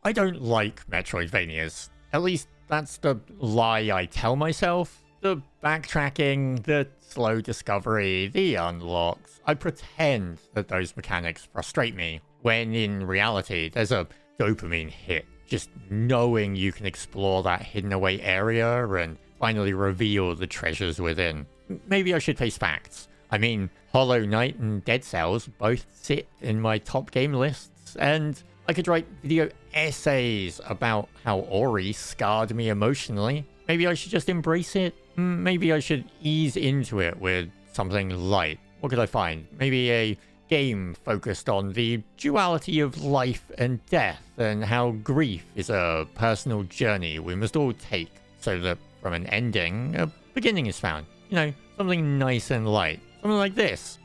I don't like Metroidvanias. At least that's the lie I tell myself. The backtracking, the slow discovery, the unlocks. I pretend that those mechanics frustrate me, when in reality, there's a dopamine hit. Just knowing you can explore that hidden away area and finally reveal the treasures within. Maybe I should face facts. I mean, Hollow Knight and Dead Cells both sit in my top game lists, and I could write video essays about how Ori scarred me emotionally. Maybe I should just embrace it. Maybe I should ease into it with something light. What could I find? Maybe a game focused on the duality of life and death and how grief is a personal journey we must all take so that from an ending, a beginning is found. You know, something nice and light. Something like this.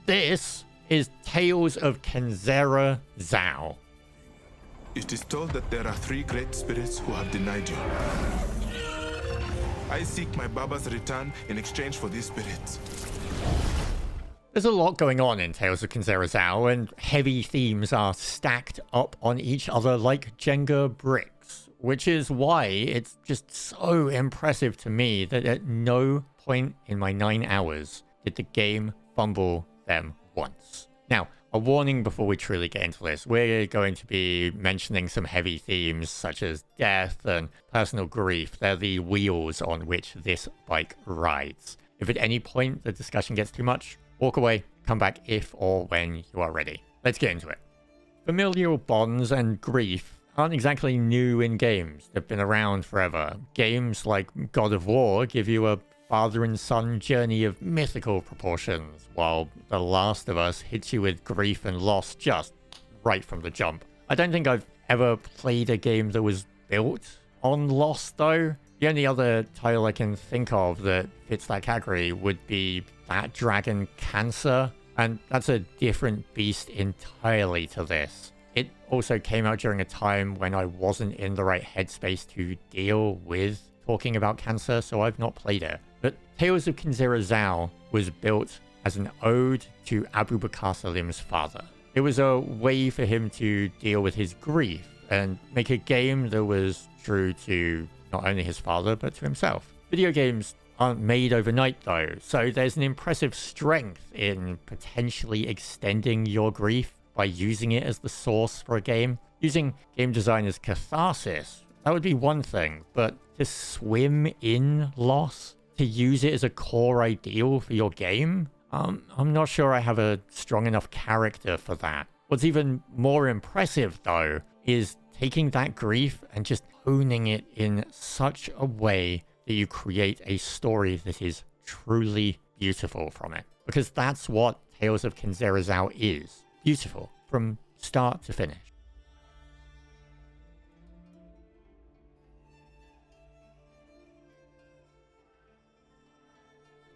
This is Tales of Kenzera Zau. It is told that there are 3 great spirits who have denied you. I seek my Baba's return in exchange for these spirits. There's a lot going on in Tales of Kenzera Zau, and heavy themes are stacked up on each other like Jenga bricks, which is why it's just so impressive to me that at no point in my 9 hours did the game fumble them once. Now, a warning before we truly get into this. We're going to be mentioning some heavy themes such as death and personal grief. They're the wheels on which this bike rides. If at any point the discussion gets too much, walk away, come back if or when you are ready. Let's get into it. Familial bonds and grief aren't exactly new in games. They've been around forever. Games like God of War give you a father and son journey of mythical proportions, while The Last of Us hits you with grief and loss just right from the jump. I don't think I've ever played a game that was built on loss, though. The only other title I can think of that fits that category would be that dragon Cancer, and that's a different beast entirely to this. It also came out during a time when I wasn't in the right headspace to deal with talking about cancer, so I've not played it. But Tales of Kenzera Zau was built as an ode to Abu Bakr Salim's father. It was a way for him to deal with his grief and make a game that was true to not only his father, but to himself. Video games aren't made overnight though, so there's an impressive strength in potentially extending your grief by using it as the source for a game. Using game design as catharsis, that would be one thing, but to swim in loss, to use it as a core ideal for your game, I'm not sure I have a strong enough character for that. What's even more impressive though is taking that grief and just honing it in such a way that you create a story that is truly beautiful from it. Because that's what Tales of Kenzera Zau is. Beautiful from start to finish.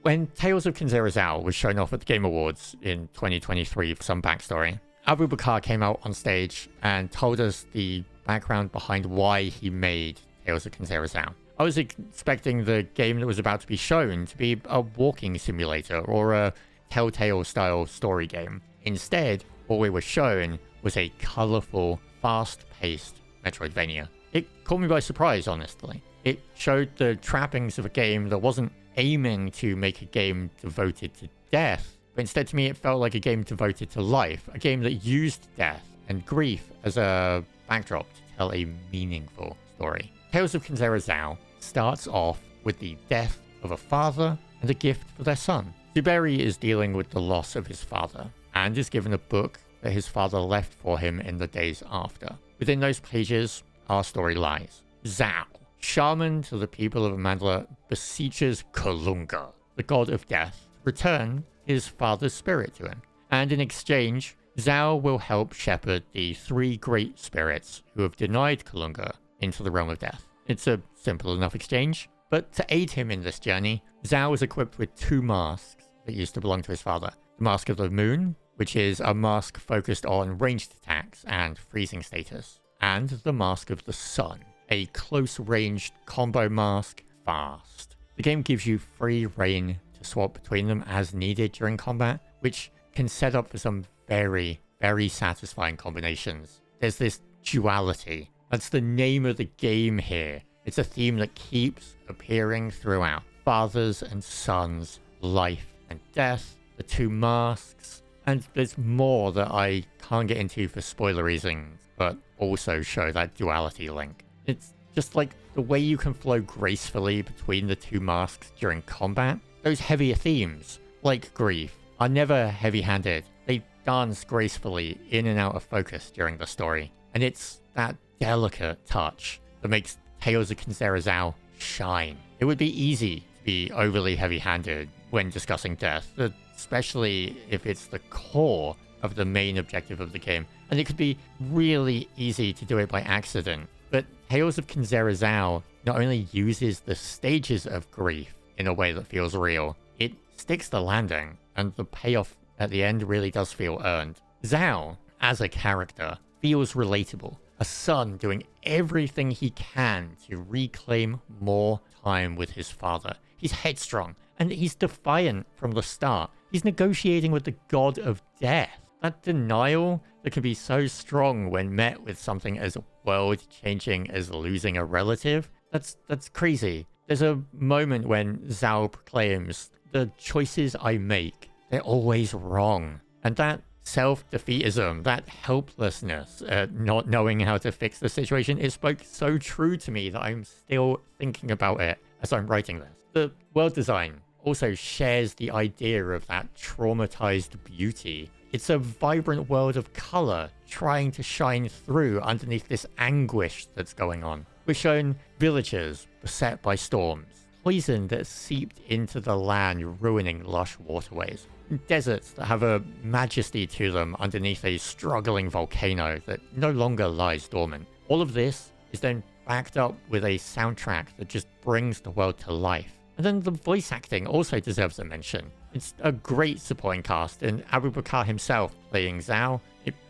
When Tales of Kenzera Zau was shown off at the Game Awards in 2023 for some backstory, Abu Bakr came out on stage and told us the background behind why he made Tales of Kenzera Zau. I was expecting the game that was about to be shown to be a walking simulator or a Telltale style story game. Instead, what we were shown was a colourful, fast-paced Metroidvania. It caught me by surprise, honestly. It showed the trappings of a game that wasn't aiming to make a game devoted to death, but instead to me it felt like a game devoted to life, a game that used death and grief as a backdrop to tell a meaningful story. Tales of Kenzera Zau starts off with the death of a father and a gift for their son. Zuberi is dealing with the loss of his father and is given a book that his father left for him in the days after. Within those pages, our story lies. Zau, shaman to the people of Amandla, beseeches Kulunga, the god of death, to return his father's spirit to him. And in exchange, Zau will help shepherd the 3 great spirits who have denied Kulunga into the realm of death. It's a simple enough exchange, but to aid him in this journey, Zau is equipped with 2 masks that used to belong to his father. The Mask of the Moon, which is a mask focused on ranged attacks and freezing status, and the Mask of the Sun, a close-ranged combo mask, fast. The game gives you free reign to swap between them as needed during combat, which can set up for some very, very satisfying combinations. There's this duality That's the name of the game here. It's a theme that keeps appearing throughout. Fathers and sons, life and death, the two masks, and there's more that I can't get into for spoiler reasons, but also show that duality link. It's just like the way you can flow gracefully between the two masks during combat. Those heavier themes, like grief, are never heavy-handed. They dance gracefully in and out of focus during the story. And it's that delicate touch that makes Tales of Kenzera Zau shine. It would be easy to be overly heavy-handed when discussing death, especially if it's the core of the main objective of the game. And it could be really easy to do it by accident. But Tales of Kenzera Zau not only uses the stages of grief in a way that feels real, it sticks the landing, and the payoff at the end really does feel earned. Zau, as a character, feels relatable. A son doing everything he can to reclaim more time with his father. He's headstrong, and he's defiant from the start. He's negotiating with the god of death. That denial that can be so strong when met with something as world-changing as losing a relative, that's crazy. There's a moment when Zau proclaims, "The choices I make, they're always wrong." And that self-defeatism, that helplessness at not knowing how to fix the situation, it spoke so true to me that I'm still thinking about it as I'm writing this. The world design also shares the idea of that traumatized beauty. It's a vibrant world of color trying to shine through underneath this anguish that's going on. We're shown villagers beset by storms, poison that seeped into the land, ruining lush waterways, deserts that have a majesty to them underneath a struggling volcano that no longer lies dormant. All of this is then backed up with a soundtrack that just brings the world to life. And then the voice acting also deserves a mention. It's a great supporting cast, and Abu Bakr himself playing Zau,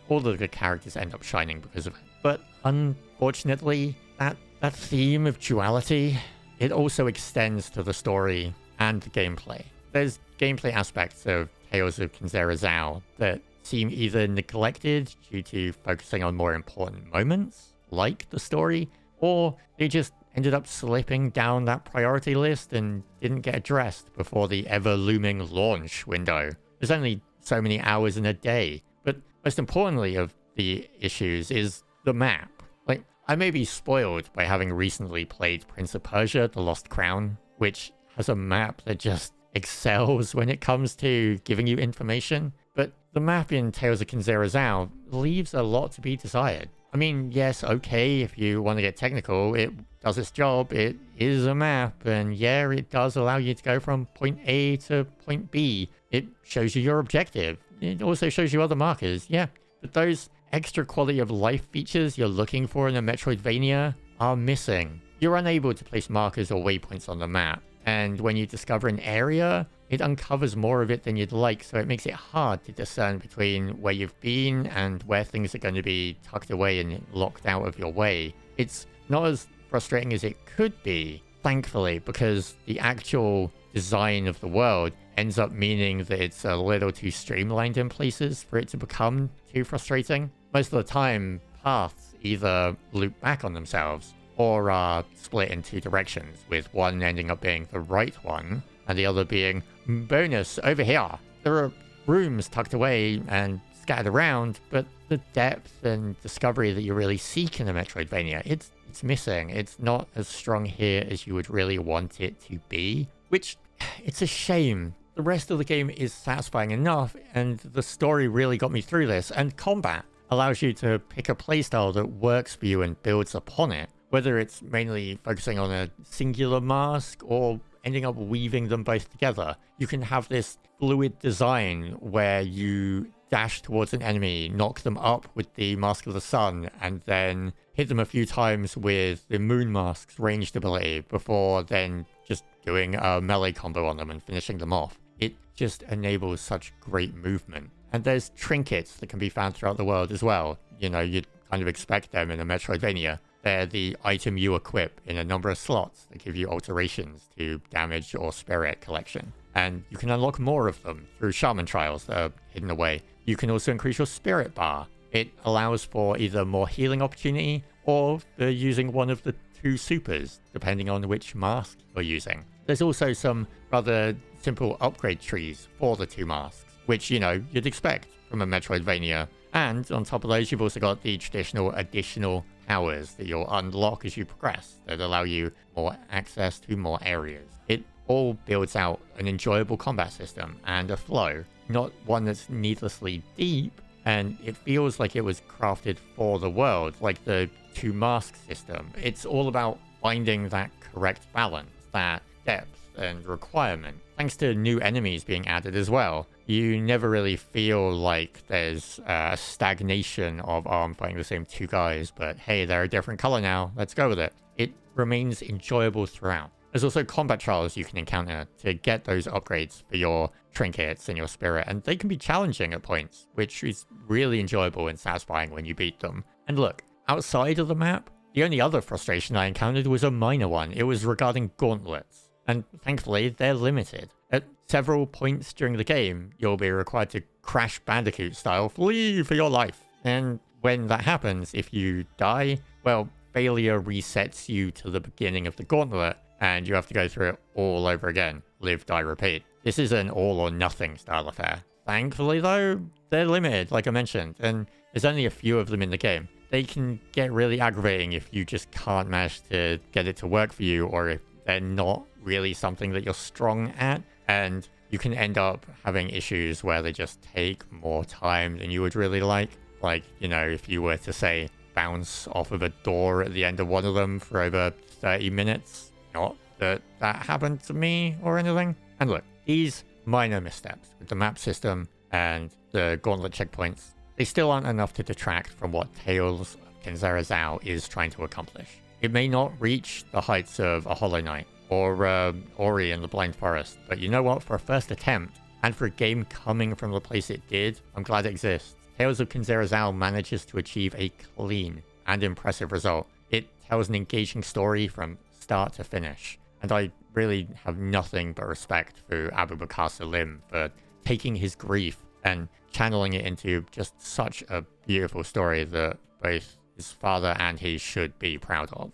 all of the characters end up shining because of it. But unfortunately, that theme of duality, it also extends to the story and the gameplay. There's gameplay aspects of Tales of Kenzera Zau that seem either neglected due to focusing on more important moments, like the story, or they just ended up slipping down that priority list and didn't get addressed before the ever-looming launch window. There's only so many hours in a day, but most importantly of the issues is the map. Like, I may be spoiled by having recently played Prince of Persia: The Lost Crown, which has a map that just excels when it comes to giving you information, but the map in Tales of Kenzera Zau leaves a lot to be desired. I mean, yes, okay, if you want to get technical, it does its job. It is a map, and yeah, it does allow you to go from point A to point B. It shows you your objective. It also shows you other markers, yeah. But those extra quality of life features you're looking for in a Metroidvania are missing. You're unable to place markers or waypoints on the map, and when you discover an area, it uncovers more of it than you'd like, so it makes it hard to discern between where you've been and where things are going to be tucked away and locked out of your way. It's not as frustrating as it could be, thankfully, because the actual design of the world ends up meaning that it's a little too streamlined in places for it to become too frustrating. Most of the time, paths either loop back on themselves or are split in two directions, with one ending up being the right one and the other being bonus over here. There are rooms tucked away and scattered around, but the depth and discovery that you really seek in a Metroidvania, it's missing. It's not as strong here as you would really want it to be, which it's a shame. The rest of the game is satisfying enough, and the story really got me through this, and combat allows you to pick a playstyle that works for you and builds upon it, whether it's mainly focusing on a singular mask or ending up weaving them both together. You can have this fluid design where you dash towards an enemy, knock them up with the Mask of the Sun, and then hit them a few times with the Moon Mask's ranged ability before then just doing a melee combo on them and finishing them off. It just enables such great movement. And there's trinkets that can be found throughout the world as well. You know, you'd kind of expect them in a Metroidvania. They're the item you equip in a number of slots that give you alterations to damage or spirit collection. And you can unlock more of them through shaman trials that are hidden away. You can also increase your spirit bar. It allows for either more healing opportunity or for using one of the 2 supers, depending on which mask you're using. There's also some rather simple upgrade trees for the 2 masks, which, you know, you'd expect from a Metroidvania. And on top of those, you've also got the traditional additional powers that you'll unlock as you progress that allow you more access to more areas. It all builds out an enjoyable combat system and a flow, not one that's needlessly deep, and it feels like it was crafted for the world, like the 2 mask system. It's all about finding that correct balance, that depth and requirement. Thanks to new enemies being added as well, you never really feel like there's a stagnation of, oh, I'm fighting the same 2 guys, but hey, they're a different color now, let's go with it. It remains enjoyable throughout. There's also combat trials you can encounter to get those upgrades for your trinkets and your spirit, and they can be challenging at points, which is really enjoyable and satisfying when you beat them. And look, outside of the map, the only other frustration I encountered was a minor one. It was regarding gauntlets, and thankfully they're limited. At several points during the game, you'll be required to Crash Bandicoot style flee for your life. And when that happens, if you die, well, failure resets you to the beginning of the gauntlet, and you have to go through it all over again. Live, die, repeat. This is an all or nothing style affair. Thankfully though, they're limited, like I mentioned, and there's only a few of them in the game. They can get really aggravating if you just can't manage to get it to work for you, or if they're not really something that you're strong at, and you can end up having issues where they just take more time than you would really like. Like, you know, if you were to say bounce off of a door at the end of one of them for over 30 minutes. Not that that happened to me or anything. And look, these minor missteps with the map system and the gauntlet checkpoints, they still aren't enough to detract from what Tales of Kenzera Zau is trying to accomplish. It may not reach the heights of a Hollow Knight or Ori and the Blind Forest, but you know what? For a first attempt, and for a game coming from the place it did, I'm glad it exists. Tales of Kenzera Zau manages to achieve a clean and impressive result. It tells an engaging story from start to finish, and I really have nothing but respect for Abu Bakr Salim for taking his grief and channeling it into just such a beautiful story that both his father and he should be proud of.